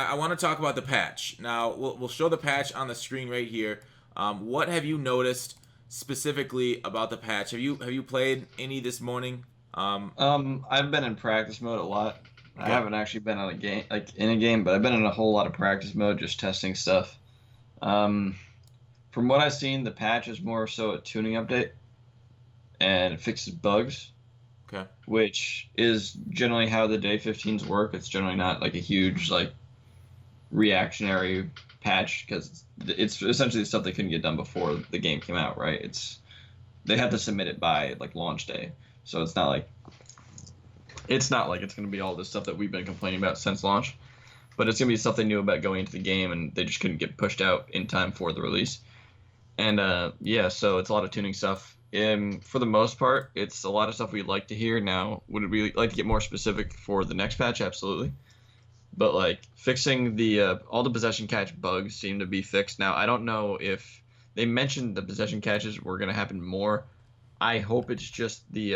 I want to talk about the patch. Now, we'll show the patch on the screen right here. What have you noticed specifically about the patch? Have you played any this morning? I've been in practice mode a lot. I Okay. haven't actually been on a game, like in a game, but I've been in a whole lot of practice mode, just testing stuff. Um, from what I've seen, the patch is more so a tuning update, and it fixes bugs, Okay. which is generally how the day 15s work. It's generally not like a huge like reactionary patch because it's essentially stuff they couldn't get done before the game came out, right? They had to submit it by like launch day, so it's not like it's going to be all this stuff that we've been complaining about since launch, but it's going to be something new about going into the game, and they just couldn't get pushed out in time for the release. And yeah, so it's a lot of tuning stuff. And for the most part, it's a lot of stuff we'd like to hear now. Would we like to get more specific for the next patch? Absolutely. But like fixing the all the possession catch bugs seem to be fixed now. I don't know if they mentioned the possession catches were going to happen more. I hope it's just the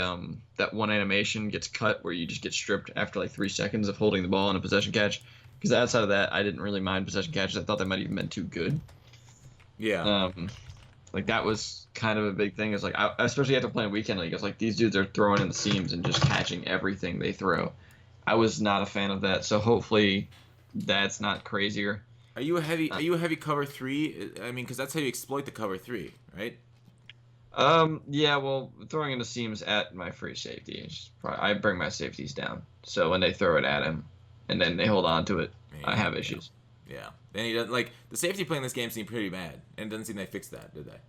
that one animation gets cut where you just get stripped after like 3 seconds of holding the ball in a possession catch. Because outside of that, I didn't really mind possession catches. I thought they might even been too good. Yeah. Um, like that was kind of a big thing. It's like especially after playing weekend league, it's like these dudes are throwing in the seams and just catching everything they throw. I was not a fan of that. So hopefully that's not crazier. Are you a heavy? Uh, Are you a heavy cover three? I mean, because that's how you exploit the cover three, right? yeah, well, throwing in the seams at my free safety, I bring my safeties down. So when they throw it at him, and then they hold on to it, I Yeah. have Yeah. issues. Yeah. Then he doesn't like the safety play in this game seemed pretty bad, and it doesn't seem they fixed that, did they?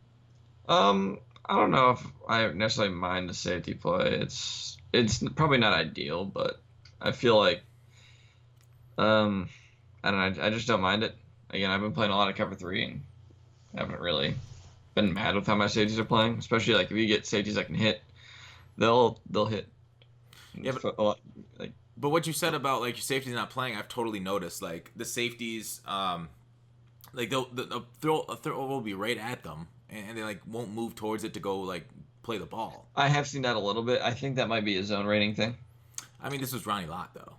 I don't know if I necessarily mind the safety play. It's probably not ideal, but I feel like um, I don't know. I just don't mind it. Again, I've been playing a lot of cover three and haven't really been mad with how my safeties are playing. Especially like if you get safeties that can hit, they'll hit. Yeah, but A lot, like what you said about like your safeties not playing, I've totally noticed. Like the safeties, like they'll throw a throw will be right at them, and they like won't move towards it to go like play the ball. I have seen that a little bit. I think that might be a zone rating thing. I mean, this was Ronnie Lott though.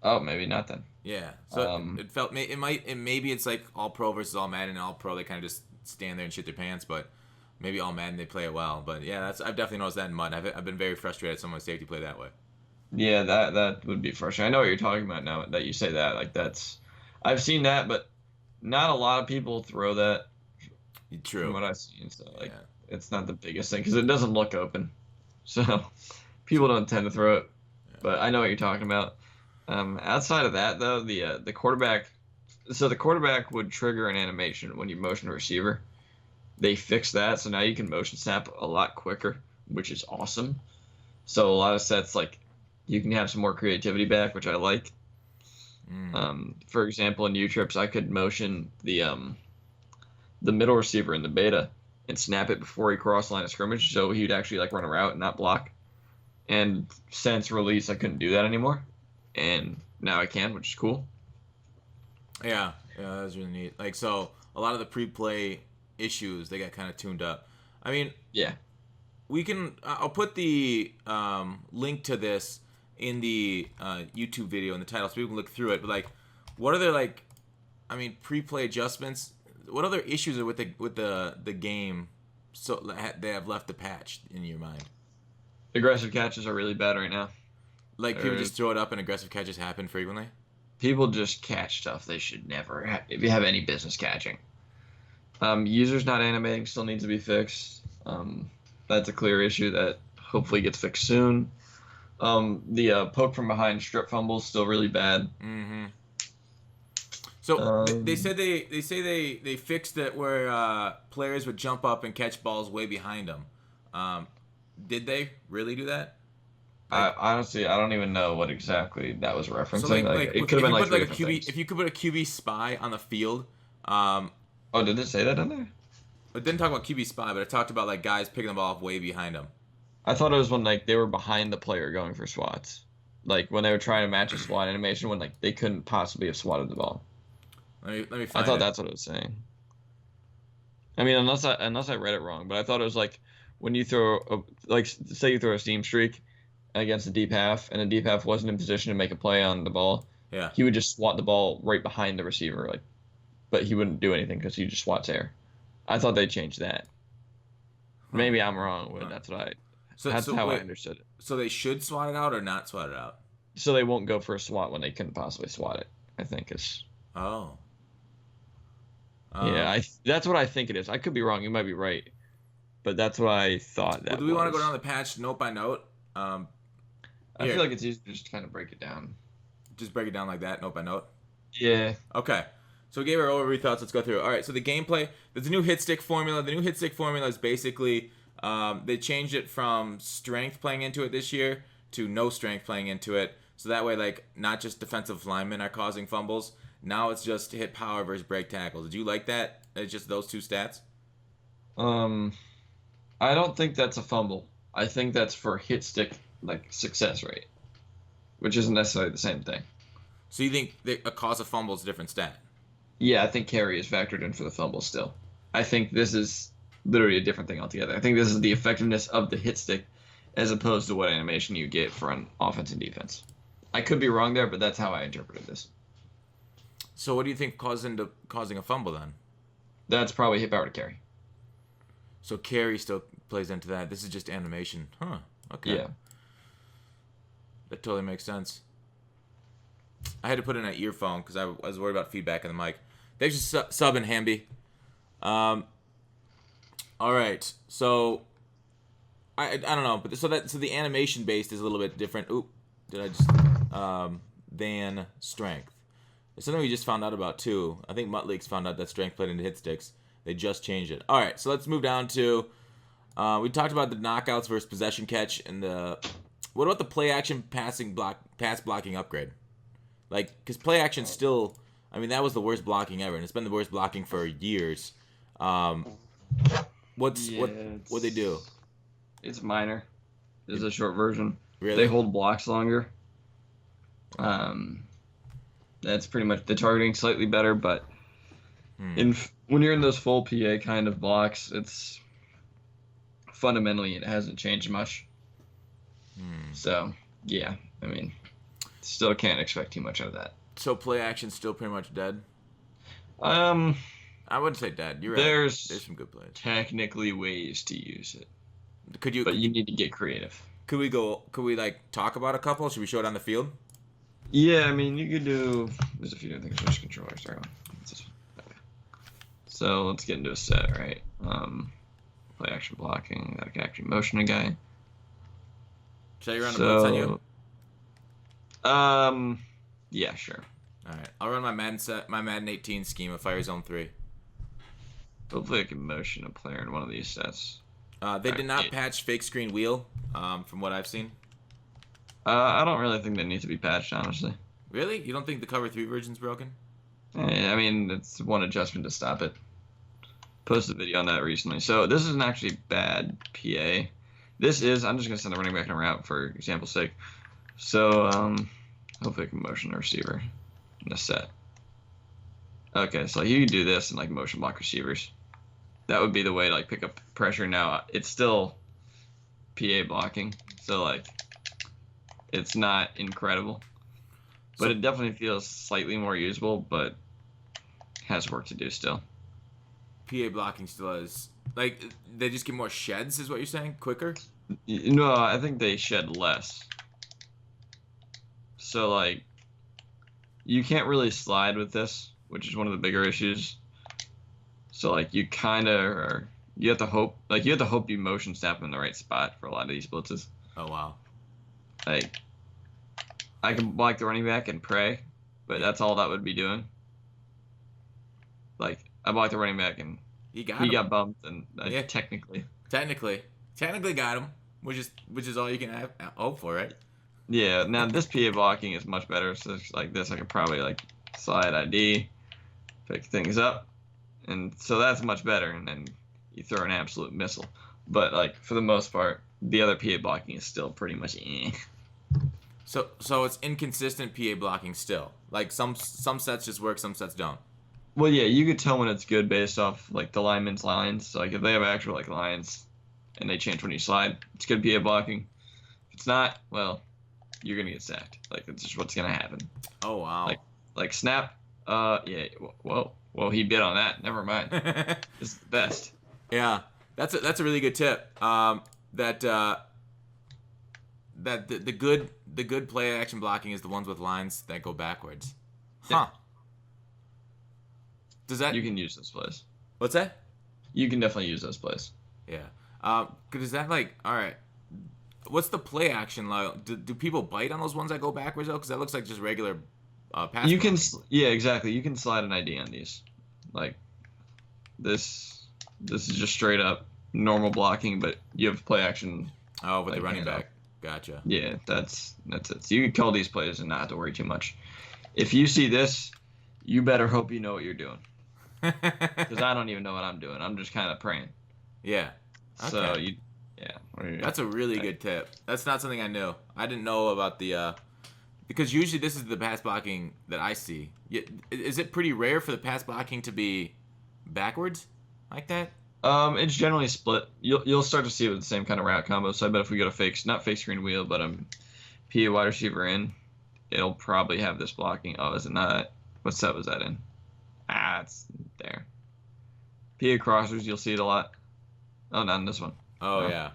Oh, maybe not then. Yeah, so Um, it felt it might and maybe it's like all pro versus all Madden, and all pro they kind of just stand there and shit their pants, but maybe all Madden they play it well. But yeah, that's I've definitely noticed that in Mud. I've been very frustrated at some of my safety play that way. yeah, that would be frustrating. I know what you're talking about now that you say that. Like that's, I've seen that, but not a lot of people throw that from True. what I've seen. So like, Yeah. it's not the biggest thing because it doesn't look open. So people don't tend to throw it. Yeah. But I know what you're talking about. Outside of that though, the quarterback, so the quarterback would trigger an animation when you motion a receiver. They fixed that, so now you can motion snap a lot quicker, which is awesome. So a lot of sets like you can have some more creativity back, which I like. Mm. For example, in U trips, I could motion the middle receiver in the beta and snap it before he crossed the line of scrimmage, so he'd actually like run a route and not block. And since release, I couldn't do that anymore, and now I can, which is cool. Yeah, yeah, that was really neat. Like, so a lot of the pre-play issues they got kind of tuned up. I mean, Yeah, we can. I'll put the link to this in the YouTube video in the title, so people can look through it. But like, what are their like? I mean, pre-play adjustments. What other issues are with the game? So they have left the patch in your mind. aggressive catches are really bad right now. Like people Or just throw it up and aggressive catches happen frequently. people just catch stuff they should never if you have any business catching. Users not animating still needs to be fixed. That's a clear issue that hopefully gets fixed soon. The poke from behind strip fumble is still really bad. Mm-hmm. So they Um, said they fixed it where players would jump up and catch balls way behind them. Um, did they really do that? I Like honestly I don't even know what exactly that was so referencing. Like it could if have been you like put three like a different QB things. if you could put a QB spy on the field, um, Oh, did it say that in there? it didn't talk about QB spy, but it talked about like guys picking the ball off way behind them. I thought it was when like they were behind the player going for swats. Like when they were trying to match a SWAT animation when like they couldn't possibly have swatted the ball. Let me I find thought it. that's what it was saying. I mean, unless I read it wrong, but I thought it was like when you throw like say you throw a steam streak against the deep half, and the deep half wasn't in position to make a play on the ball, Yeah. he would just swat the ball right behind the receiver, like, but he wouldn't do anything because he just swats air. I thought they changed that. Huh. Maybe I'm wrong, but Huh. So that's so how I wait. understood it. So they should swat it out or not swat it out? So they won't go for a swat when they couldn't possibly swat it. I think is Oh. yeah. That's what I think it is. I could be wrong. You might be right, but that's what I thought Well, that do we want to go was. down the patch note by note? I Here, feel like it's easier to just kind of break it down. just break it down like that, note by note. Yeah. Okay. So we gave our overview thoughts. Let's go through it. All right. So the gameplay. There's a new hit stick formula. The new hit stick formula is basically they changed it from strength playing into it this year to no strength playing into it. So that way, like, not just defensive linemen are causing fumbles. Now it's just hit power versus break tackles. Did you like that? It's just those two stats. I don't think that's a fumble. I think that's for hit stick like success rate, which isn't necessarily the same thing. So you think that a cause of fumble is a different stat? Yeah, I think carry is factored in for the fumble still. I think this is literally a different thing altogether. I think this is the effectiveness of the hit stick as opposed to what animation you get for an offense and defense. I could be wrong there, but that's how I interpreted this. So what do you think causing a fumble then? That's probably hit power to carry. So carry still plays into that. This is just animation. Huh. Okay. Yeah. That totally makes sense. I had to put in an earphone because I was worried about feedback in the mic. Thanks for subbing, Hamby. All right. So I don't know, but so the animation based is a little bit different. Oop, did I just than strength? It's something we just found out about too. I think Mutt Leaks found out that strength played into hit sticks. They just changed it. All right, so let's move down to. We talked about the knockouts versus possession catch and the. What about the play action pass blocking upgrade? Like, because play action still. I mean, that was the worst blocking ever, and it's been the worst blocking for years. What they do? It's minor. It's a short version. Really? They hold blocks longer. That's pretty much the targeting slightly better, but when you're in those full PA kind of blocks, it's fundamentally it hasn't changed much. So yeah, I mean, still can't expect too much out of that. So play action's still pretty much dead. I wouldn't say dead. You're right. There's some good plays. Technically ways to use it. But you need to get creative. Could we like talk about a couple? Should we show it on the field? Yeah, I mean, you could do. There's a few different things. Which controller? Sorry. Okay. So let's get into a set, right? Play action blocking. Got action motion a guy. Should I run the blitz on you? Yeah, sure. All right, I'll run my Madden 18 scheme of Fire Zone 3. Hopefully, I can motion a player in one of these sets. They did not patch fake screen wheel, from what I've seen. I don't really think that needs to be patched, honestly. Really? You don't think the Cover 3 version's broken? I mean, it's one adjustment to stop it. Posted a video on that recently. So this isn't actually bad PA. This is, I'm just going to send the running back in a route for example's sake. So, hopefully I can motion a receiver in a set. Okay, so you can do this and like motion block receivers. That would be the way to like pick up pressure. Now, it's still PA blocking. So like, it's not incredible. But it definitely feels slightly more usable, but has work to do still. PA blocking still is like they just get more sheds, is what you're saying? Quicker? No, I think they shed less. So like, you can't really slide with this, which is one of the bigger issues. So like, you kind of are. You have to hope. Like, you have to hope you motion snap in the right spot for a lot of these blitzes. Oh wow. Like, I can block the running back and pray, but that's all that would be doing. Like, I blocked the running back and he got bumped, and technically got him, which is all you can hope for, right? Yeah. Now this PA blocking is much better. So it's like this, I could probably like slide ID, pick things up, and so that's much better. And then you throw an absolute missile. But like for the most part, the other PA blocking is still pretty much eh. So it's inconsistent PA blocking still. Like some sets just work, some sets don't. Well, yeah, you could tell when it's good based off like the lineman's lines. So, like if they have actual like lines and they change when you slide, it's good PA blocking. If it's not, well, you're gonna get sacked. Like it's just what's gonna happen. Oh wow. Like snap. Yeah. Whoa. He bit on that. Never mind. This is the best. Yeah, that's a really good tip. That the good play action blocking is the ones with lines that go backwards. Huh. Does that? You can use those plays. What's that? You can definitely use those plays. Yeah. Is that like all right? What's the play action like? Do people bite on those ones that go backwards though? Because that looks like just regular pass. You can, yeah, exactly. You can slide an ID on these. Like this is just straight up normal blocking, but you have play action. Oh, with the running back. Gotcha. Yeah, that's it. So you can call these plays and not have to worry too much. If you see this, you better hope you know what you're doing. Because I don't even know what I'm doing. I'm just kind of praying. Yeah. Okay. So That's a really good tip. That's not something I knew. I didn't know about the because usually this is the pass blocking that I see. Is it pretty rare for the pass blocking to be backwards like that? It's generally split. You'll start to see it with the same kind of route combo. So I bet if we go to not fake screen wheel, but PA wide receiver in, it'll probably have this blocking. Oh, is it not? What set was that in? It's there. PA crossers, you'll see it a lot. Oh, not in this one. Oh, no. yeah.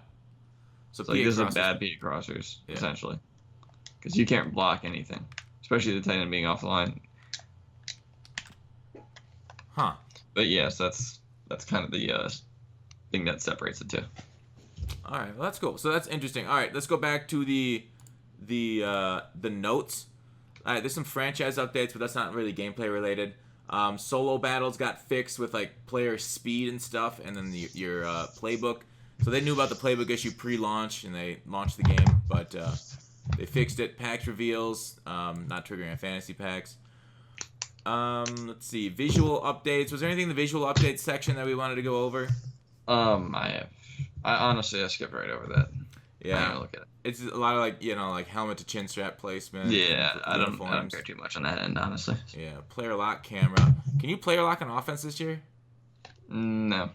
So like this is bad PA crossers, essentially. Because you can't block anything, especially the tight end being off the line. Huh. But yes, that's kind of the thing that separates the two. All right, well that's cool. So that's interesting. All right, let's go back to the notes. All right, there's some franchise updates, but that's not really gameplay related. Solo battles got fixed with like player speed and stuff, and then your playbook. So they knew about the playbook issue pre-launch, and they launched the game, but they fixed it. Packs reveals, not triggering on fantasy packs. Let's see. Visual updates. Was there anything in the visual updates section that we wanted to go over? I honestly skipped right over that. Yeah. I didn't look at it. It's a lot of like helmet to chin strap placement. Yeah, I don't care too much on that end, honestly. Yeah, player lock camera. Can you player lock on offense this year? No.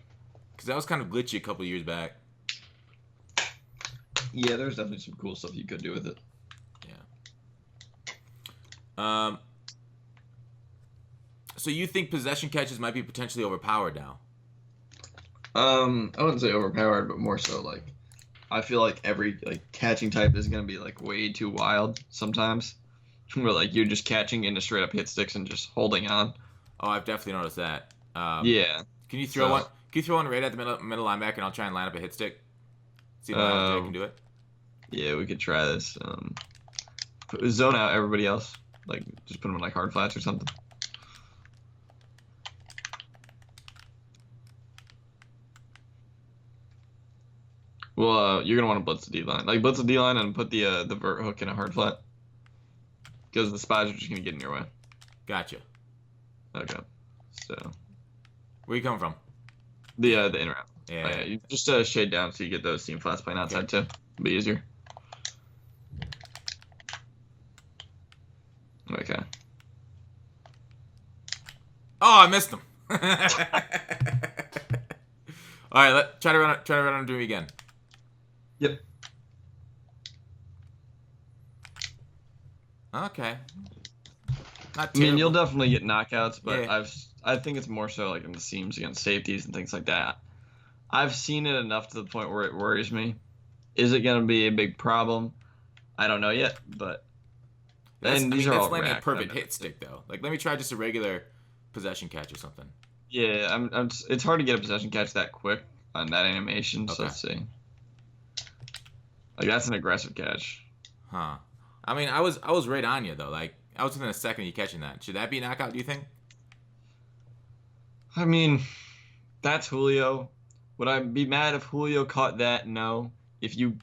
Because that was kind of glitchy a couple years back. Yeah, there's definitely some cool stuff you could do with it. Yeah. So you think possession catches might be potentially overpowered now? I wouldn't say overpowered, but more so like I feel like every catching type is gonna be like way too wild sometimes. Where like you're just catching into straight up hit sticks and just holding on. Oh, I've definitely noticed that. Yeah. Can you throw one? Can you throw one right at the middle linebacker, and I'll try and line up a hit stick. See if I can do it. Yeah, we could try this. Zone out everybody else. Like just put them in like hard flats or something. Well, you're gonna want to blitz the D line. Like blitz the D line and put the vert hook in a hard flat. Because the spies are just gonna get in your way. Gotcha. Okay. So. Where you coming from? The in route. Yeah. Oh, yeah. You just shade down so you get those seam flats playing outside too. It'll be easier. Okay. Oh, I missed him. All right, try to run onto me again. Yep. Okay. Not I mean, terrible. you'll definitely get knockouts, but Yeah. I think it's more so like in the seams against safeties and things like that. I've seen it enough to the point where it worries me. Is it going to be a big problem? I don't know yet, but That's landing a perfect hit stick though. Like, let me try just a regular possession catch or something. Yeah, it's hard to get a possession catch that quick on that animation. Okay. So let's see. Like that's an aggressive catch. Huh. I mean, I was right on you though. Like, I was within a second of you catching that. Should that be a knockout? Do you think? I mean, that's Julio. Would I be mad if Julio caught that? No. If you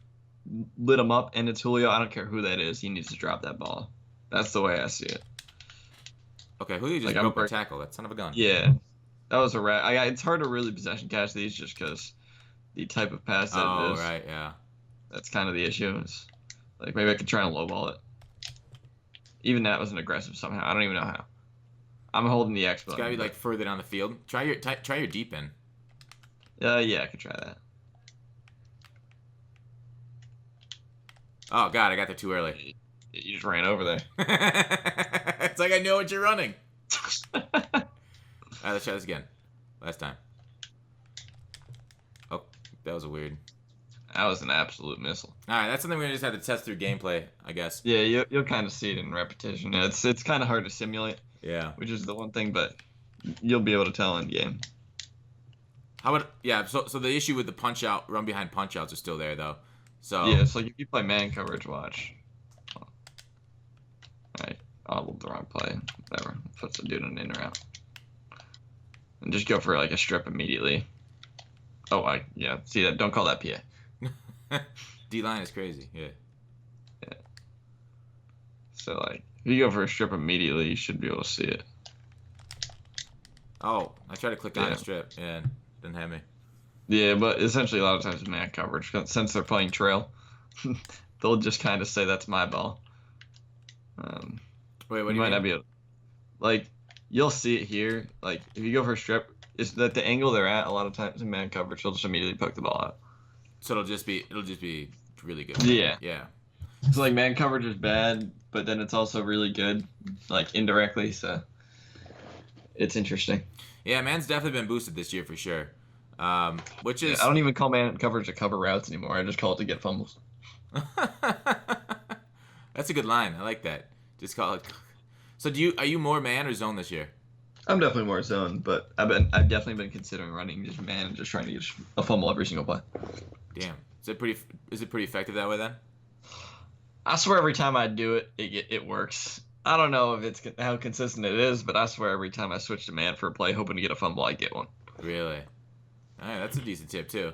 lit him up and it's Julio, I don't care who that is. He needs to drop that ball. That's the way I see it. Okay, Julio just broke a tackle. That son of a gun. Yeah, that was a rat. It's hard to really possession catch these just because the type of pass that it is. Oh, right, yeah. That's kind of the issue. It's like maybe I could try and lowball it. Even that was an aggressive somehow. I don't even know how. I'm holding the X button. It's gotta be like further down the field. Try your deep end. Yeah, I could try that. Oh god, I got there too early. You just ran over there. It's like I know what you're running. All right, let's try this again. Last time. Oh, that was a weird. That was an absolute missile. All right, that's something we're gonna just have to test through gameplay, I guess. Yeah, you'll kind of see it in repetition. It's kind of hard to simulate. Yeah. Which is the one thing, but you'll be able to tell in game. How about So the issue with the punch out, run behind punch outs are still there though. So yeah, it's like if you play man coverage, watch. Alright, audible the wrong play. Whatever. Puts the dude in or out. And just go for like a strip immediately. Oh, yeah. See that? Don't call that PA. D line is crazy. Yeah. Yeah. So like, if you go for a strip immediately, you should be able to see it. Oh, I tried to click on a strip. Yeah, didn't have me. Yeah, but essentially a lot of times in man coverage, since they're playing trail, they'll just kind of say that's my ball. Wait, what do you mean? Not be able, like, you'll see it here. Like, if you go for a strip, it's that the angle they're at a lot of times in man coverage, they'll just immediately poke the ball out. So it'll just be really good. Yeah. Yeah. So like man coverage is bad, but then it's also really good, like indirectly. So it's interesting. Yeah, man's definitely been boosted this year for sure. Which is I don't even call man coverage to cover routes anymore. I just call it to get fumbles. That's a good line. I like that. Just call it. So are you more man or zone this year? I'm definitely more zone, but I've definitely been considering running just man and just trying to get a fumble every single play. Damn. Is it pretty effective that way then? I swear every time I do it, it works. I don't know if it's how consistent it is, but I swear every time I switch to man for a play, hoping to get a fumble, I get one. Really? All right, that's a decent tip too.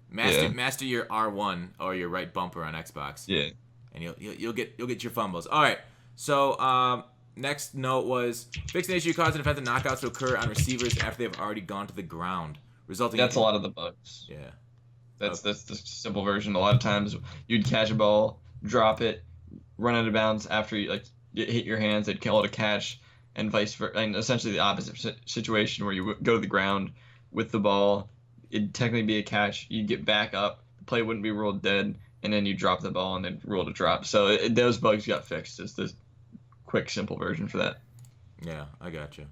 Master your R1 or your right bumper on Xbox. Yeah. And you'll get your fumbles. All right. So next note was fix an issue causing offensive knockouts to occur on receivers after they have already gone to the ground, resulting. That's a lot of the bugs. Yeah. That's the simple version. A lot of times you'd catch a ball, drop it, run out of bounds after you hit your hands. They'd call it a catch, and vice versa. And essentially the opposite situation where you go to the ground with the ball, it'd technically be a catch. You'd get back up, the play wouldn't be ruled dead, and then you drop the ball and then ruled a drop. So those bugs got fixed. It's the quick, simple version for that. Yeah, I got you.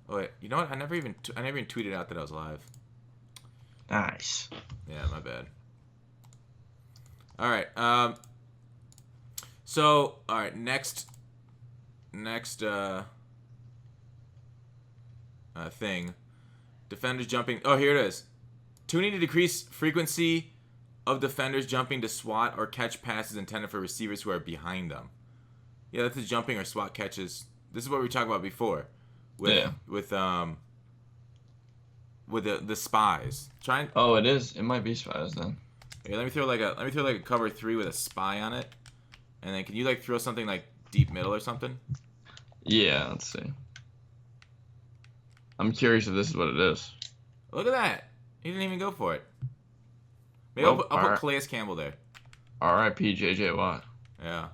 Oh wait, you know what? I never even tweeted out that I was live. Nice. Yeah, my bad. All right. So, all right. Next. Thing. Defenders jumping. Oh, here it is. Tuning to decrease frequency of defenders jumping to swat or catch passes intended for receivers who are behind them. Yeah, that's the jumping or swat catches. This is what we talked about before. With the spies. Oh, it is. It might be spies then. Here, let me throw like a cover 3 with a spy on it, and then can you like throw something like deep middle or something? Yeah, let's see. I'm curious if this is what it is. Look at that. He didn't even go for it. Maybe I'll put Calais Campbell there. R.I.P. J.J. Watt. Yeah.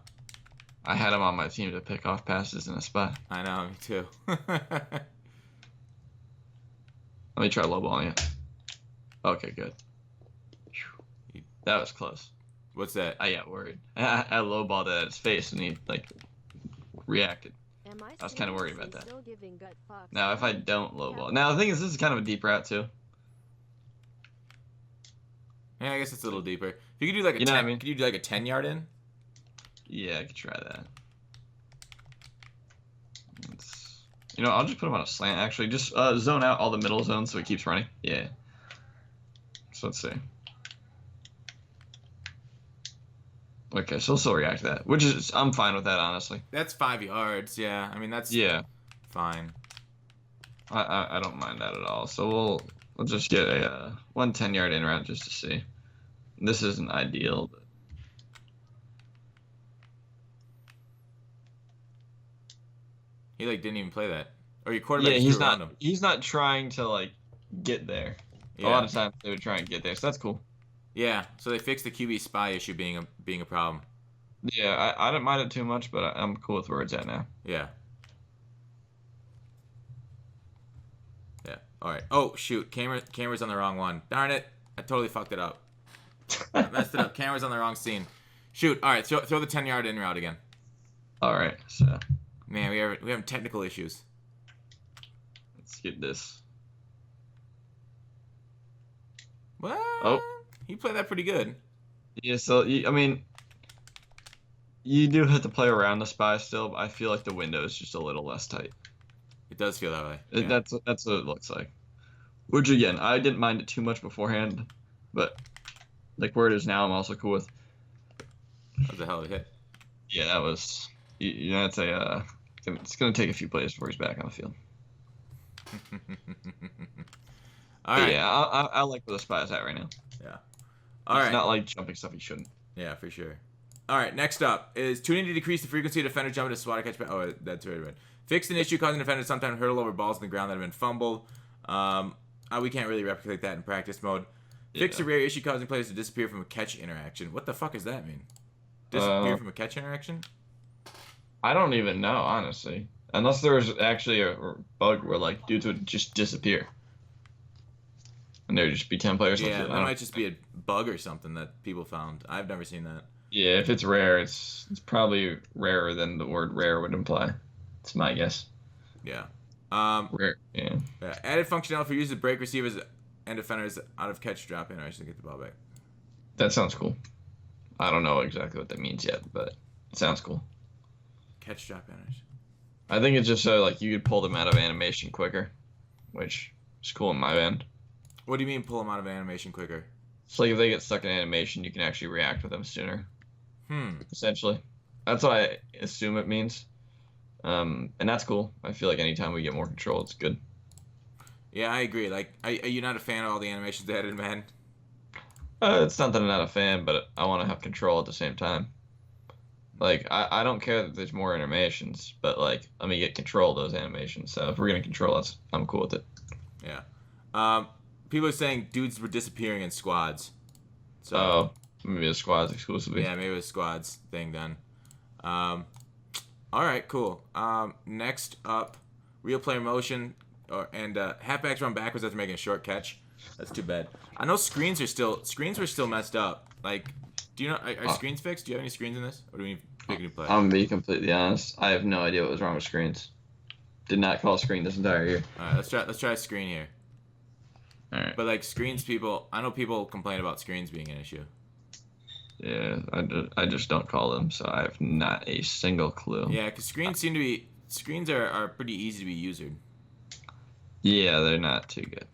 I had him on my team to pick off passes in a spot. I know, me too. Let me try low balling it. Okay, good. That was close. What's that? I got worried. I low balled it at his face and he reacted. I was kind of worried about that. Now, if I don't low ball, now the thing is, this is kind of a deep route too. Yeah, I guess it's a little deeper. If you could do like could you do like a 10-yard in? Yeah, I could try that. I'll just put him on a slant. Actually, just zone out all the middle zones so he keeps running. Yeah. So let's see. Okay, so he'll still react to that, which is I'm fine with that, honestly. That's 5 yards. Yeah, I mean that's fine. I don't mind that at all. So we'll just get a 1 10-yard in route just to see. This isn't ideal, but. He didn't even play that, or your quarterback he's around not. him. He's not trying to get there. Yeah. A lot of times they would try and get there, so that's cool. Yeah, so they fixed the QB spy issue being a problem. Yeah, I don't mind it too much, but I'm cool with where it's at now. Yeah. Yeah. All right. Oh shoot, camera's on the wrong one. Darn it! I totally fucked it up. I messed it up. Camera's on the wrong scene. Shoot. All right. Throw the 10-yard in route again. All right, so Man, we have technical issues. let's get this. What? Oh, You play that pretty good. yeah. So I mean, you do have to play around the spy still, but I feel like the window is just a little less tight. It does feel that way. Yeah. That's what it looks like. Which again, I didn't mind it too much beforehand, but like where it is now, I'm also cool with. That was a hell of a hit. Yeah, that was. You know, it's gonna take a few plays before he's back on the field. All But right. yeah, I like where the spy is at right now. Yeah. All He's right. not like jumping stuff he shouldn't. Yeah, for sure. All right, next up is tuning to decrease the frequency of defender jumping to swat or catch. Oh, that's right. Fixed an issue causing defenders to sometimes hurtle over balls on the ground that have been fumbled. We can't really replicate that in practice mode. Fix a rare issue causing players to disappear from a catch interaction. What the fuck does that mean? Disappear from a catch interaction? I don't even know, honestly. Unless there was actually a bug where like dudes would just disappear. And there'd just be 10 players. Yeah, that might just be a bug or something that people found. I've never seen that. Yeah, if it's rare, it's probably rarer than the word rare would imply. It's my guess. Yeah. Rare, yeah. Added functionality for users to break receivers and defenders out of catch drop interaction to get the ball back. That sounds cool. I don't know exactly what that means yet, but it sounds cool. Catch drop interaction. I think it's just so like you could pull them out of animation quicker, which is cool in my end. What do you mean pull them out of animation quicker? It's like if they get stuck in animation, you can actually react with them sooner. Essentially, that's what I assume it means. And that's cool. I feel like anytime we get more control, it's good. Yeah, I agree. Like, are you not a fan of all the animations they added in Madden? It's not that I'm not a fan, but I want to have control at the same time. Like, I don't care that there's more animations, but, like, let me get control of those animations. So if we're going to control us, I'm cool with it. Yeah. People are saying dudes were disappearing in squads. So maybe the squads exclusively. Yeah, maybe it was squads thing then. All right, cool. Next up, real player motion and halfbacks run backwards after making a short catch. That's too bad. I know screens were still messed up. Like, do you know are screens fixed? Do you have any screens in this, or do we pick a new play? I'm gonna be completely honest. I have no idea what was wrong with screens. Did not call screen this entire year. All right, let's try a screen here. All right. But like screens, I know people complain about screens being an issue. Yeah, I just don't call them, so I have not a single clue. Yeah, because screens are pretty easy to be usered. Yeah, they're not too good.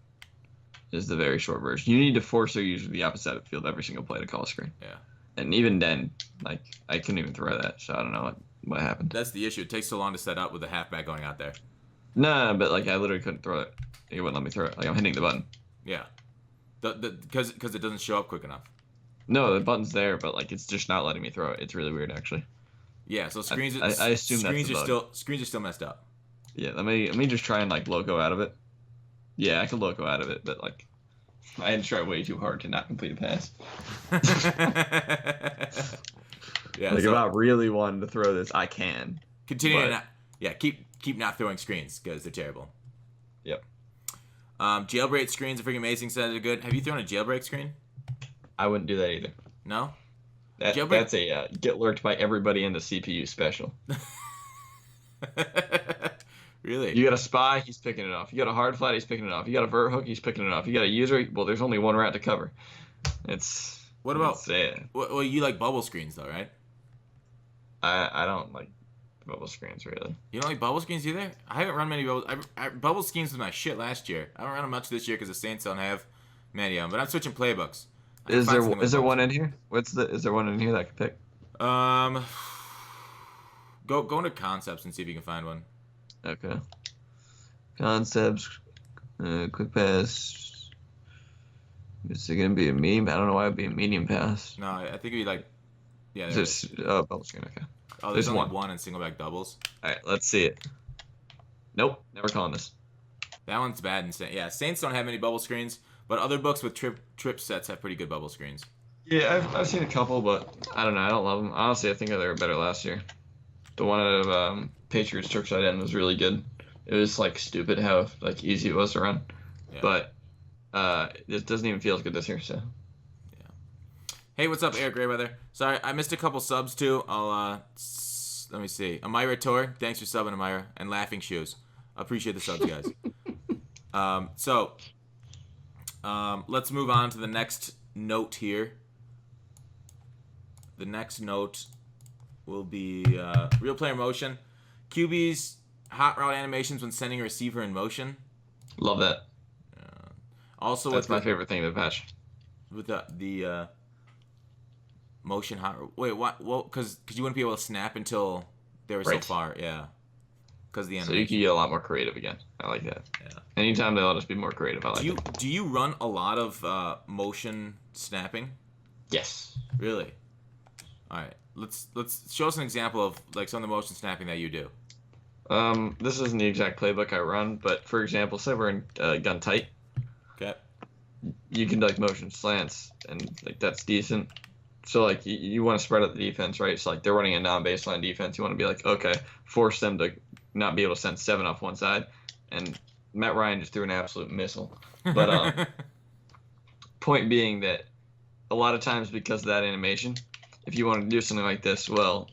Is the very short version. You need to force their user to the opposite side of the field every single play to call a screen. Yeah. And even then, like, I couldn't even throw that, so I don't know what happened. That's the issue. It takes so long to set up with the halfback going out there. No, but like I literally couldn't throw it. It wouldn't let me throw it. Like I'm hitting the button. Yeah. Because it doesn't show up quick enough. No, the button's there, but like it's just not letting me throw it. It's really weird, actually. Yeah, so screens. I assume screens that's are the bug. screens are still messed up. Yeah, let me just try and like loco out of it. Yeah, I could loco out of it, but like I had to try way too hard to not complete a pass. Yeah. Like so if I really wanted to throw this, I can. continue to not. Yeah, keep not throwing screens because they're terrible. Yep. Jailbreak screens are freaking amazing. So they're good. Have you thrown a jailbreak screen? I wouldn't do that either. No. That's a get lurked by everybody in the CPU special. Really? You got a spy, he's picking it off. You got a hard flat, he's picking it off. You got a vert hook, he's picking it off. You got a user, well, there's only one route to cover. What about? It's sad. Well, you like bubble screens though, right? I don't like bubble screens really. You don't like bubble screens either? I haven't run many bubble. Bubble screens was my shit last year. I don't run them much this year because the Saints don't have many of them. But I'm switching playbooks. Is there one in here? Is there one in here that I could pick? Go into concepts and see if you can find one. Okay. Concepts, quick pass. Is it gonna be a meme? I don't know why it'd be a medium pass. No, I think it'd be like, yeah. Is it bubble screen? Okay. Oh, there's only one. one in single back doubles. All right, let's see it. Nope, never calling this. That one's bad. Yeah, Saints don't have many bubble screens, but other books with trip sets have pretty good bubble screens. Yeah, I've seen a couple, but I don't know. I don't love them. Honestly, I think they were better last year. The one out of Patriots Turkside End was really good. It was like stupid how like easy it was to run, Yeah. but it doesn't even feel as good this year. So. Yeah. Hey, what's up, Eric Grayweather? Sorry, I missed a couple subs too. I'll let me see. Amira Tor, thanks for subbing, Amira, and Laughing Shoes. I appreciate the subs, guys. Let's move on to the next note here. The next note will be real player motion. QB's hot route animations when sending a receiver in motion. Love that. Also, that's my favorite thing of the patch. With the motion hot. Wait, what? Well, because you wouldn't be able to snap until they were so far. Yeah. Because the animation. So you can get a lot more creative again. I like that. Yeah. Anytime they let us be more creative, I like it. Do you run a lot of motion snapping? Yes. Really? All right. Let's show us an example of like some of the motion snapping that you do. This isn't the exact playbook I run, but for example, say we're in gun tight. Okay. You can like motion slants, and like that's decent. So like you want to spread out the defense, right? So like they're running a non-baseline defense. You want to be like, okay, force them to not be able to send 7 off one side, and Matt Ryan just threw an absolute missile. But point being that a lot of times because of that animation, if you wanted to do something like this, well,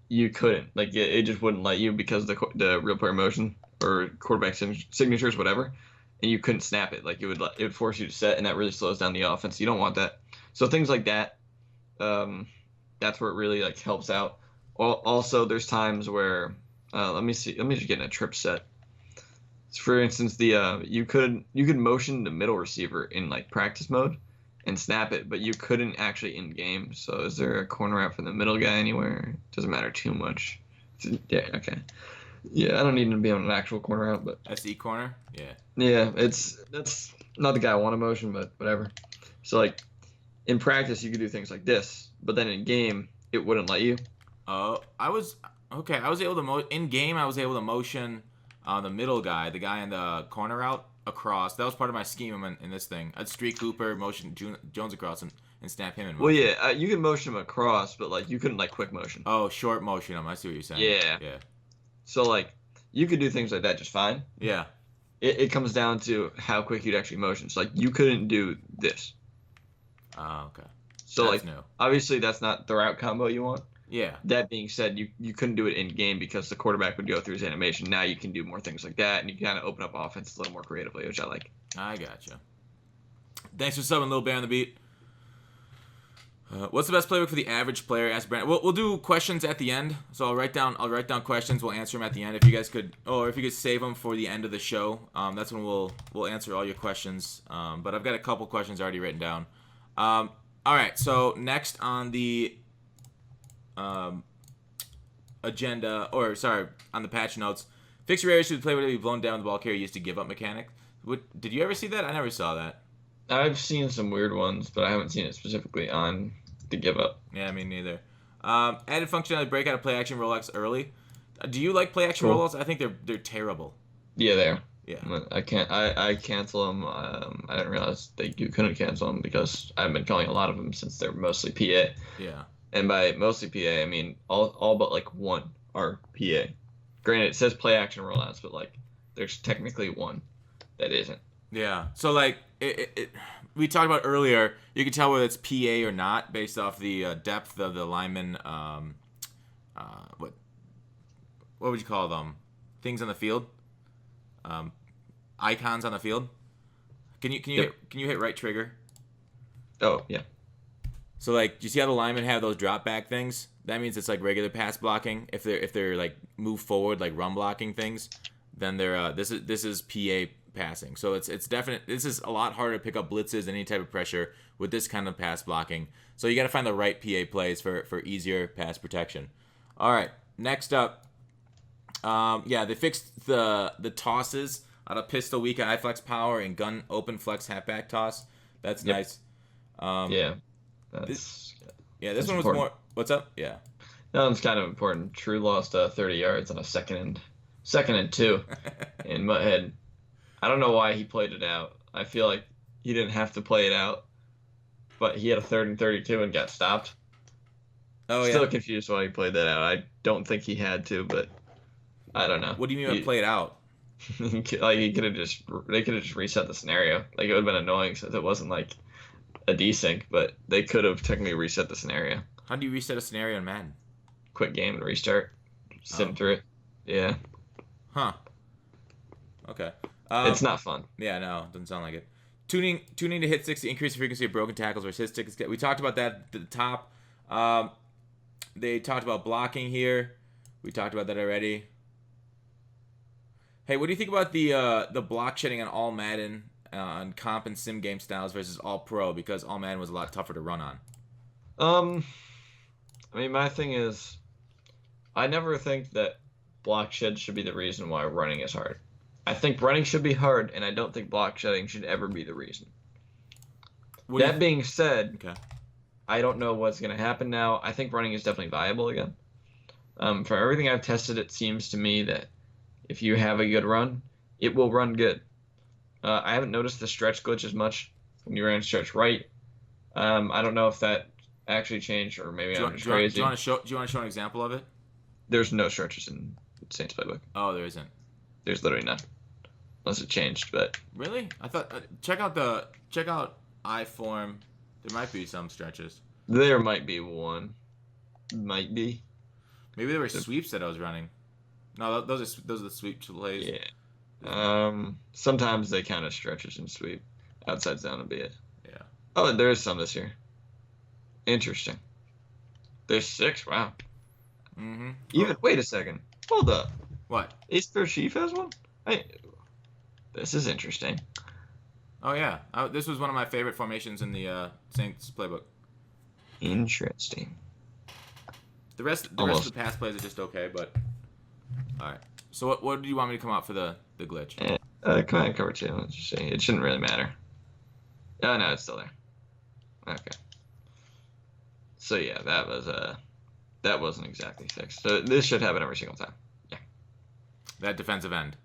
you couldn't. Like it just wouldn't let you because the real player motion or quarterback signatures, whatever, and you couldn't snap it. Like it would force you to set, and that really slows down the offense. You don't want that. So things like that, that's where it really like helps out. Also, there's times where let me just get in a trip set. For instance, you could motion the middle receiver in like practice mode and snap it, but you couldn't actually in game. So is there a corner out for the middle guy anywhere? Doesn't matter too much. Yeah, okay. Yeah, I don't need to be on an actual corner out, but SE corner? Yeah. Yeah, that's not the guy I want to motion, but whatever. So like in practice you could do things like this, but then in game it wouldn't let you. I was able to in game. I was able to motion the middle guy, the guy in the corner out across. That was part of my scheme in this thing. I'd streak Cooper, motion Jones across, and snap him in motion. Well, yeah, you can motion him across, but like you couldn't like quick motion. Oh, short motion him. I see what you're saying. Yeah. So like you could do things like that just fine. Yeah. It comes down to how quick you'd actually motion. So like you couldn't do this. Oh, okay. So that's like new. Obviously that's not the route combo you want. Yeah. That being said, you couldn't do it in game because the quarterback would go through his animation. Now you can do more things like that, and you can kind of open up offense a little more creatively, which I like. I gotcha. Thanks for subbing, Lil Bear on the beat. What's the best playbook for the average player? Ask Brandon. We'll do questions at the end, so I'll write down questions. We'll answer them at the end. If you could save them for the end of the show, that's when we'll answer all your questions. But I've got a couple questions already written down. All right. So next on the agenda, on the patch notes, fix your areas to the play where they be blown down the ball carrier used to give up mechanic. Did you ever see that? I never saw that. I've seen some weird ones, but I haven't seen it specifically on the give up. Yeah, me neither. Added functionality break out of play action rollouts early. Do you like play action rollouts? I think they're terrible. Yeah, they are. Yeah. I cancel them. I didn't realize you couldn't cancel them because I've been calling a lot of them since they're mostly PA. Yeah. And by mostly PA, I mean all but like one are PA. Granted, it says play action rollouts, but like there's technically one that isn't. Yeah. So like we talked about earlier, you can tell whether it's PA or not based off the depth of the lineman. What would you call them? Things on the field. Icons on the field. Can you hit right trigger? Oh yeah. So like, do you see how the linemen have those drop back things? That means it's like regular pass blocking. If they're like move forward like run blocking things, then they're this is PA passing. So it's definite. This is a lot harder to pick up blitzes and any type of pressure with this kind of pass blocking. So you got to find the right PA plays for easier pass protection. All right, next up, they fixed the tosses out of pistol weak eye flex power and gun open flex halfback toss. That's nice. This one was important. More. What's up? Yeah. That one's kind of important. True lost 30 yards on a second and 2 in Mutthead. I don't know why he played it out. I feel like he didn't have to play it out, but he had a 3rd and 32 and got stopped. Oh yeah. Still confused why he played that out. I don't think he had to, but I don't know. What do you mean by play it out? Like they could have just reset the scenario. Like it would have been annoying since it wasn't like a desync, but they could have technically reset the scenario. How do you reset a scenario in Madden? quit game and restart, sitting through it. Yeah. Huh. Okay. It's not fun. Yeah, no, doesn't sound like it. Tuning to hit 60, increase the frequency of broken tackles versus hit sticks. We talked about that at the top. They talked about blocking here. We talked about that already. Hey, what do you think about the block shedding on all Madden on comp and sim game styles versus all pro? Because all Madden was a lot tougher to run on. I mean, my thing is, I never think that block shed should be the reason why running is hard. I think running should be hard, and I don't think block shedding should ever be the reason. That being said, okay. I don't know what's going to happen now. I think running is definitely viable again. From everything I've tested, it seems to me that if you have a good run, it will run good. I haven't noticed the stretch glitch as much when you ran stretch right. I don't know if that actually changed, or maybe I'm just crazy. Do you want to show an example of it? There's no stretches in Saints playbook. Oh, there isn't. There's literally none, unless it changed. But really, I thought check out iForm. There might be some stretches. There might be one. Might be. Maybe there were sweeps that I was running. No, those are the sweep plays. Yeah. Sometimes they count as stretches and sweep. Outside zone would be it. Yeah. Oh, there is some this year. Interesting. There's 6. Wow. Mm-hmm. Wait a second. Hold up. What? Ace Bear Chief has one? This is interesting. Oh yeah. This was one of my favorite formations in the Saints playbook. Interesting. The rest of the pass plays are just okay, but all right. So what do you want me to come out for the glitch? Command cover 2. Let's just say it shouldn't really matter. Oh no, it's still there. Okay. So yeah, that wasn't exactly fixed. So this should happen every single time. Yeah. That defensive end.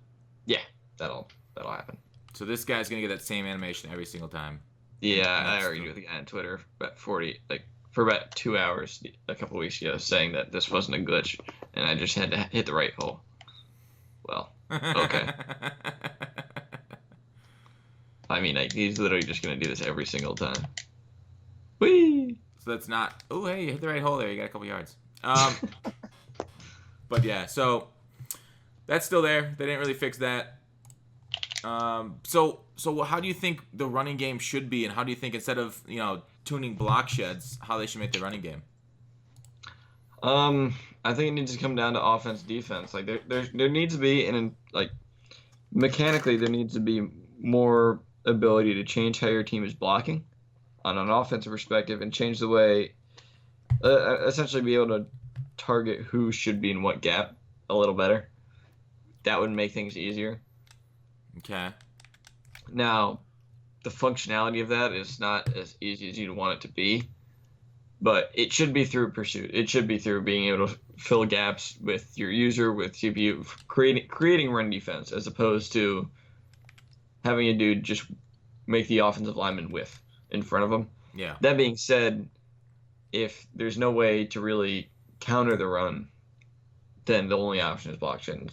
Yeah, that'll happen. So this guy's gonna get that same animation every single time. Yeah, I argued with a guy on Twitter for about 2 hours a couple weeks ago, saying that this wasn't a glitch, and I just had to hit the right hole. Well, okay. I mean, he's literally just gonna do this every single time. Whee! So that's not. Oh, hey, you hit the right hole there. You got a couple yards. But yeah, so that's still there. They didn't really fix that. So how do you think the running game should be, and how do you think instead of tuning block sheds, how they should make the running game? I think it needs to come down to offense defense. Like there needs to be mechanically there needs to be more ability to change how your team is blocking on an offensive perspective, and change the way essentially be able to target who should be in what gap a little better. That would make things easier. Okay. Now, the functionality of that is not as easy as you'd want it to be, but it should be through pursuit. It should be through being able to fill gaps with your user, with CPU, creating run defense, as opposed to having a dude just make the offensive lineman whiff in front of him. Yeah. That being said, if there's no way to really counter the run, then the only option is blockchain.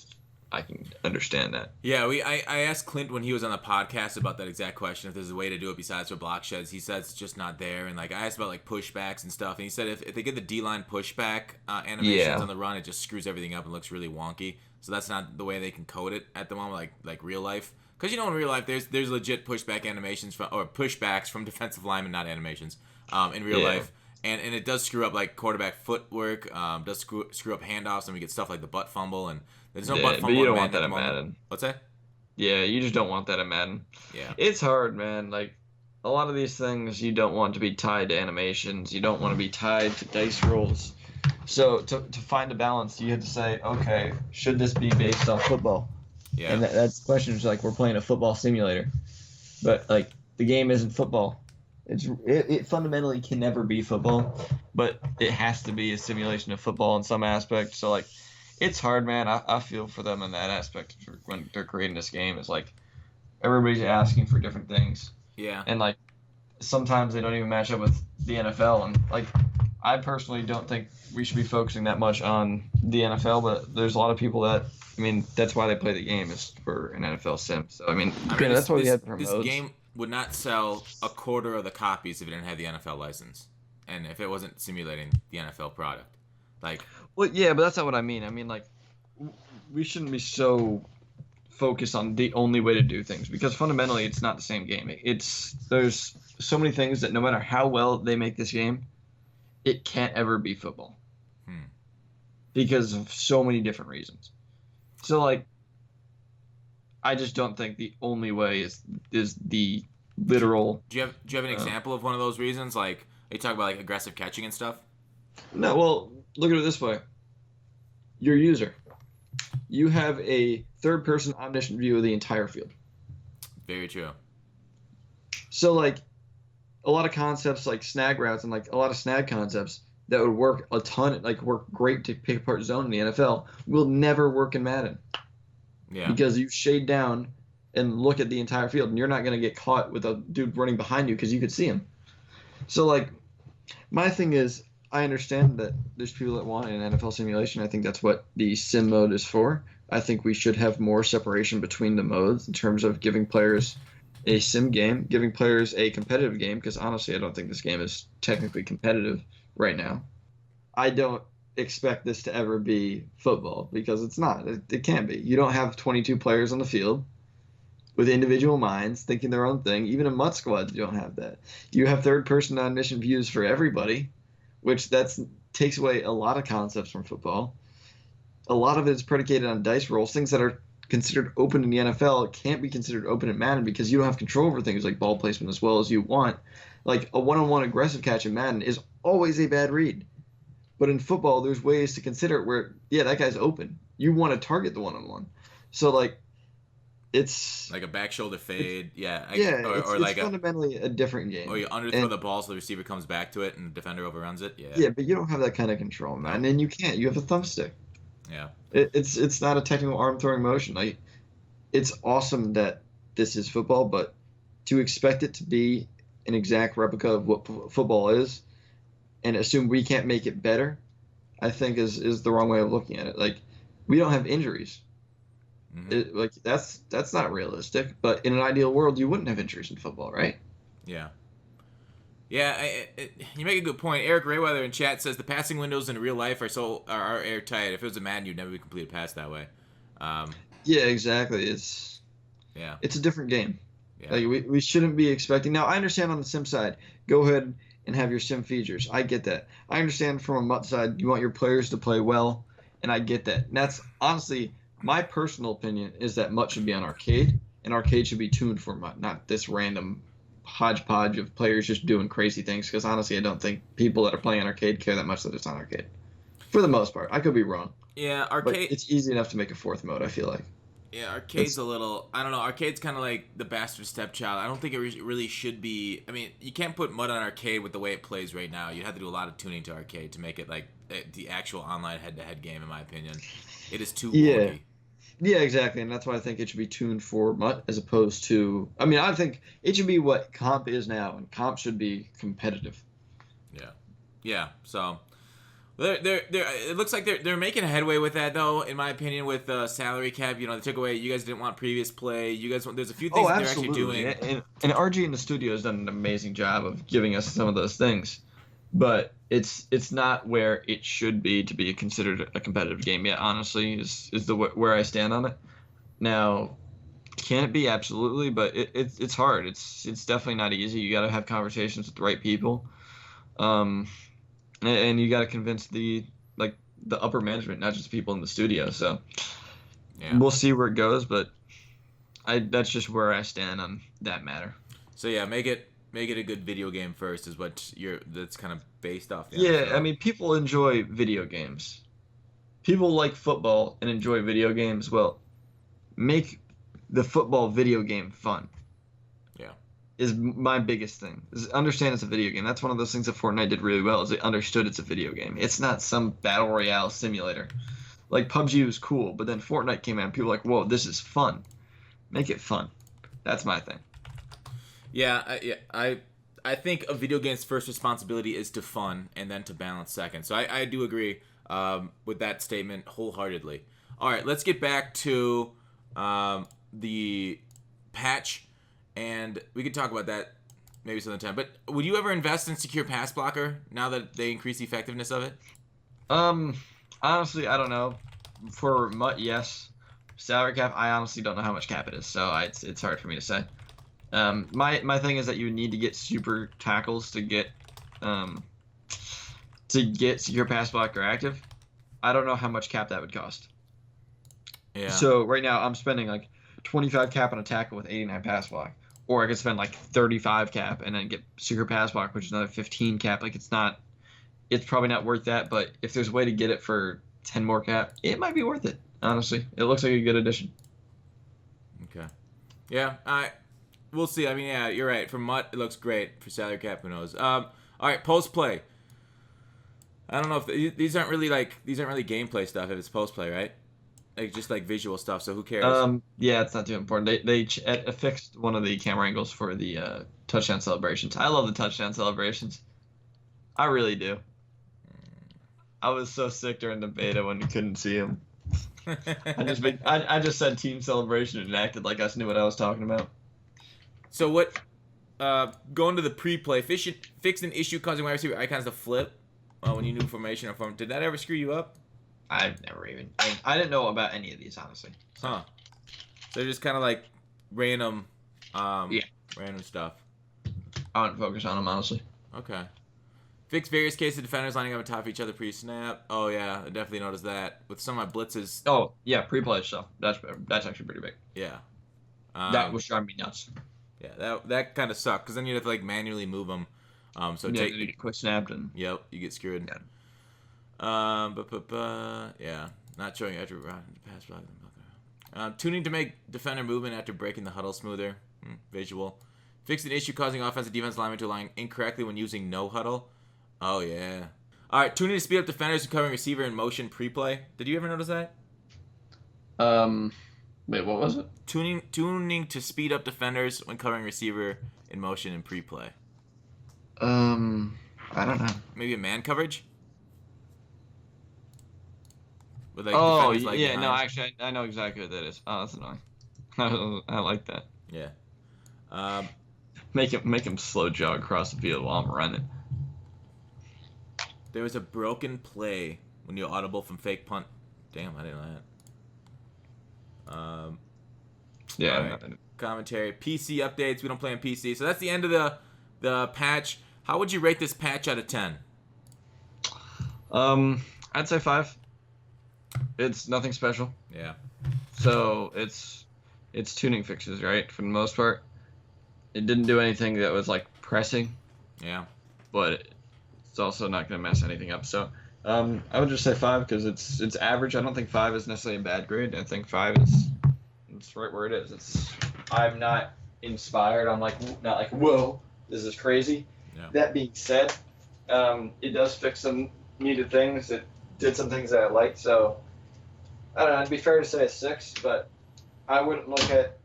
I can understand that. Yeah, I asked Clint when he was on the podcast about that exact question, if there's a way to do it besides for block sheds. He said it's just not there. And I asked about pushbacks and stuff, and he said if they get the D-line pushback animations on the run, it just screws everything up and looks really wonky. So that's not the way they can code it at the moment, like real life. Because in real life, there's legit pushback animations or pushbacks from defensive linemen, not animations, in real life. And it does screw up quarterback footwork, does screw up handoffs, and we get stuff like the butt fumble, and there's no butt fumble. But you don't want that in Madden. What's that? Yeah, you just don't want that in Madden. Yeah. It's hard, man. A lot of these things you don't want to be tied to animations. You don't want to be tied to dice rolls. So to find a balance, you have to say, okay, should this be based off football? Yeah. And that's the question. Is we're playing a football simulator, but the game isn't football. It fundamentally can never be football, but it has to be a simulation of football in some aspect. So it's hard, man. I feel for them in that aspect when they're creating this game. It's everybody's asking for different things. Yeah. And sometimes they don't even match up with the NFL. And I personally don't think we should be focusing that much on the NFL, but there's a lot of people that, that's why they play the game, is for an NFL sim. So that's why we had promotes. This game would not sell a quarter of the copies if it didn't have the NFL license, and if it wasn't simulating the NFL product. Well, yeah, but that's not what I mean. I mean, like, we shouldn't be so focused on the only way to do things because fundamentally it's not the same game. There's so many things that no matter how well they make this game, it can't ever be football Hmm. because of so many different reasons. So like, I just don't think the only way is the Do, literal. do you have an Uh, example of one of those reasons? Like, you talk about like aggressive catching and stuff. no, well, look at it this way: your user, you have a third-person omniscient view of the entire field. Very true. So like a lot of concepts like snag routes and like a lot of snag concepts that would work a ton, like work great to pick apart zone in the NFL, will never work in Madden Yeah. because you shade down and look at the entire field, and you're not going to get caught with a dude running behind you because you could see him. So like my thing is, I understand that there's people that want an NFL simulation. I think that's what the sim mode is for. I think we should have more separation between the modes in terms of giving players a sim game, giving players a competitive game, because honestly, I don't think this game is technically competitive right now. I don't expect this to ever be football because it's not. It can't be. You don't have 22 players on the field with individual minds thinking their own thing. Even in MUT squads, you don't have that. You have third person omniscient views for everybody, which that's takes away a lot of concepts from football. A lot of it is predicated on dice rolls. Things that are considered open in the NFL can't be considered open in Madden because you don't have control over things like ball placement as well as you want. Like a one-on-one aggressive catch in Madden is always a bad read. But in football, there's ways to consider it where, yeah, that guy's open. You want to target the one-on-one. So like it's Like a back shoulder it's fade. Yeah. yeah, Or it's like a, fundamentally a different or game. you underthrow And the ball so the receiver comes back to it and the defender overruns it. Yeah. yeah, but you don't have that kind of control, man. Nope. And you can't. You have a thumbstick. Yeah. It's not a technical arm throwing motion. Like it's awesome that this is football, but to expect it to be an exact replica of what football is and assume we can't make it better, I think is the wrong way of looking at it. Like we don't have injuries. Hmm. Like that's not realistic. But in an ideal world, you wouldn't have injuries in football, right? Yeah. Yeah, you make a good point. Eric Rayweather in chat says the passing windows in real life are airtight. If it was a Madden, you'd never be complete a pass that way. Um, Yeah, exactly. yeah, It's a different game. yeah, Like we shouldn't be expecting. Now I understand on the sim side, go ahead and have your sim features. I get that. I understand from a MUT side, you want your players to play well, and I get that. And that's honestly my personal opinion is that MUT should be on arcade, and arcade should be tuned for MUT, not this random hodgepodge of players just doing crazy things. Because honestly, I don't think people that are playing on arcade care that much that it's on arcade. For the most part, I could be wrong, yeah. but Arcade, it's easy enough to make a fourth mode. I feel like yeah. Arcade's it's a little. I don't know. Arcade's kind of like the bastard stepchild. I don't think it really should be. I mean, you can't put mud on arcade with the way it plays right now. You'd have to do a lot of tuning to arcade to make it like the actual online head-to-head game. In my opinion, it is too yeah. wonky. Yeah, exactly, and that's why I think it should be tuned for MUT as opposed to. I mean, I think it should be what comp is now, and comp should be competitive. Yeah, yeah. So it looks like they're making a headway with that though, in my opinion, with salary cap. You know, they took away. You guys didn't want previous play. You guys want. There's a few things Oh, that they're actually absolutely, doing. and RG in the studio has done an amazing job of giving us some of those things, but it's not where it should be to be considered a competitive game yet. Honestly, is the where I stand on it. Now, can it be? Absolutely, but it's hard. It's definitely not easy. You got to have conversations with the right people. Um, and you got to convince like the upper management, not just people in the studio. So Yeah. we'll see where it goes, but that's just where I stand on that matter. So yeah, make it a good video game first is what that's kind of based off the Yeah, I NFL. mean, people enjoy video games. People like football and enjoy video games. Well, make the football video game fun. Yeah. Is my biggest thing. Is understand it's a video game. That's one of those things that Fortnite did really well. Is they understood it's a video game. It's not some battle royale simulator. Like PUBG was cool, but then Fortnite came out and people were like, "Whoa, this is fun." Make it fun. That's my thing. Yeah. I think a video game's first responsibility is to fun and then to balance second. So I do agree with that statement wholeheartedly. All right, let's get back to the patch, and we could talk about that maybe some other time. But would you ever invest in secure pass blocker now that they increase the effectiveness of it? Um, Honestly, I don't know. For Mutt, yes. Salary cap, I honestly don't know how much cap it is, so it's hard for me to say. My thing is that you need to get super tackles to get secure pass blocker active. I don't know how much cap that would cost. Yeah. So right now I'm spending like 25 cap on a tackle with 89 pass block, or I could spend like 35 cap and then get secure pass block, which is another 15 cap. Like it's probably not worth that. But if there's a way to get it for 10 more cap, it might be worth it. Honestly, it looks like a good addition. Okay. Yeah. We'll see. I mean, yeah, you're right. For Mutt, it looks great. For salary cap, who knows? All right, post play. I don't know if these aren't really gameplay stuff. If it's post play, right? Like just like visual stuff. So who cares? Yeah, it's not too important. They fixed one of the camera angles for the touchdown celebrations. I love the touchdown celebrations. I really do. I was so sick during the beta when you couldn't see them. I just said team celebration and acted like I knew what I was talking about. So what? Going to the pre-play, fix an issue causing wide receiver icons to flip when you knew formation or form. Did that ever screw you up? I've never even. I didn't know about any of these, honestly. So. Huh. So they're just kind of like random, random stuff. I wouldn't focus on them, honestly. Okay. Fix various cases of defenders lining up on top of each other pre-snap. Oh yeah, I definitely noticed that with some of my blitzes. Oh yeah, pre-play stuff. That's actually pretty big. Yeah. That was driving me nuts. Yeah, that kind of sucked because then you have to like manually move them. So yeah, you get quick snapped and. Yep, you get screwed. Yeah. Yeah, not showing after pass block. Tuning to make defender movement after breaking the huddle smoother. Visual. Fix an issue causing offensive defense linemen to align incorrectly when using no huddle. Oh yeah. All right, tuning to speed up defenders and covering receiver in motion pre-play. Did you ever notice that? Wait, what was it? Tuning to speed up defenders when covering receiver in motion in pre-play. I don't know. Maybe a man coverage. With, like, oh yeah, behind. No, actually, I know exactly what that is. Oh, that's annoying. I like that. Yeah. Make him slow jog across the field while I'm running. There was a broken play when you audible from fake punt. Damn, I didn't know that. Yeah. Right. Commentary. PC updates. We don't play on PC. So that's the end of the patch. How would you rate this patch out of 10? I'd say 5. It's nothing special. Yeah. So it's tuning fixes, right? For the most part. It didn't do anything that was like pressing. Yeah. But it's also not going to mess anything up. So I would just say 5 because it's average. I don't think 5 is necessarily a bad grade. I think 5 is right where it is. I'm not inspired. I'm not like whoa, this is crazy. Yeah. That being said, it does fix some needed things. It did some things that I liked. So I don't know. It'd be fair to say a 6, but I wouldn't look at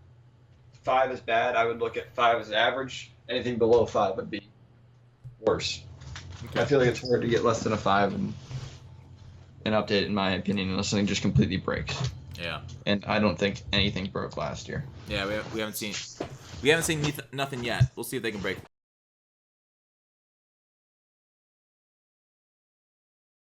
5 as bad. I would look at 5 as average. Anything below 5 would be worse. Okay. I feel like it's hard to get less than a 5 and update it, in my opinion, unless something just completely breaks. Yeah. And I don't think anything broke last year. Yeah, we haven't seen nothing yet. We'll see if they can break